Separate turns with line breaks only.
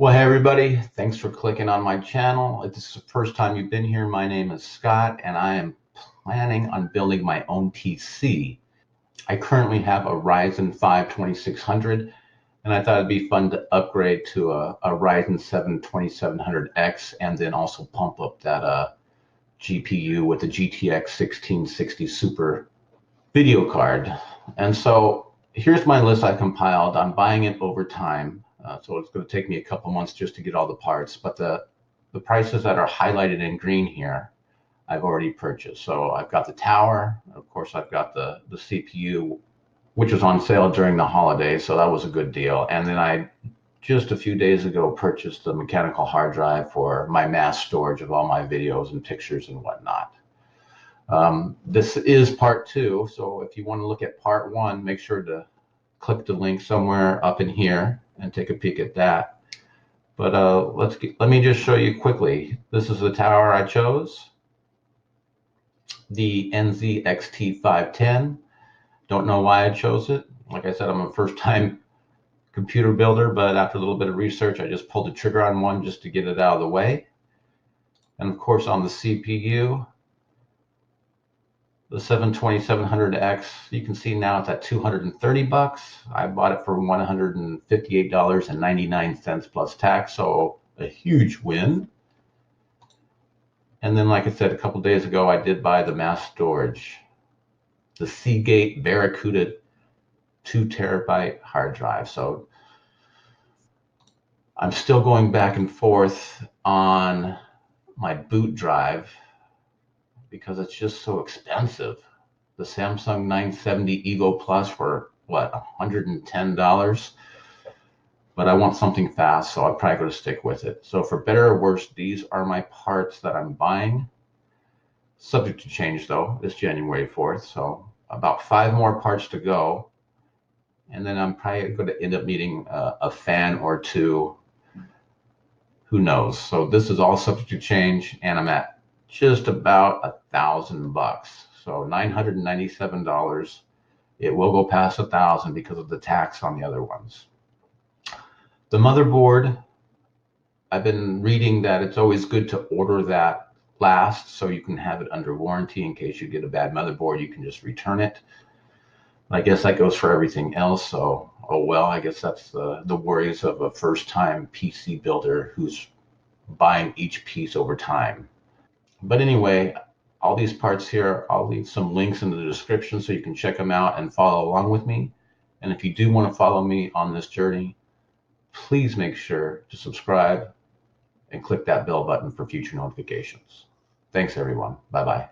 Well, hey everybody, thanks for clicking on my channel. If this is the first time you've been here, my name is Scott and I am planning on building my own PC. I currently have a Ryzen 5 2600 and I thought it'd be fun to upgrade to a Ryzen 7 2700X and then also pump up that GPU with the GTX 1660 Super video card. And so here's my list I compiled. I'm buying it over time. So it's going to take me a couple months just to get all the parts. But the prices that are highlighted in green here, I've already purchased. So I've got the tower. Of course, I've got the CPU, which was on sale during the holidays. So that was a good deal. And then I just a few days ago purchased the mechanical hard drive for my mass storage of all my videos and pictures and whatnot. This is part two, so if you want to look at part one, make sure to click the link somewhere up in here and take a peek at that. But let me just show you quickly. This is the tower I chose, the NZXT510. Don't know why I chose it. Like I said, I'm a first-time computer builder, but after a little bit of research, I just pulled the trigger on one just to get it out of the way. And of course, on the CPU, the 2700X, you can see now it's at 230 bucks. I bought it for $158.99 plus tax, so a huge win. And then, like I said, a couple days ago, I did buy the mass storage, the Seagate Barracuda 2 terabyte hard drive. So I'm still going back and forth on my boot drive because it's just so expensive. The Samsung 970 Evo Plus were what, $110? But I want something fast, so I'm probably going to stick with it. So for better or worse, these are my parts that I'm buying. Subject to change though, it's January 4th, so about 5 more parts to go. And then I'm probably going to end up needing a fan or two. Who knows? So this is all subject to change, and I'm at just about $1,000, so $997. It will go past 1,000 because of the tax on the other ones. The motherboard, I've been reading that it's always good to order that last so you can have it under warranty in case you get a bad motherboard. You can just return it. I guess that goes for everything else. So, oh well, I guess that's the worries of a first-time PC builder who's buying each piece over time. But anyway, all these parts here, I'll leave some links in the description so you can check them out and follow along with me. And if you do want to follow me on this journey, please make sure to subscribe and click that bell button for future notifications. Thanks, everyone. Bye-bye.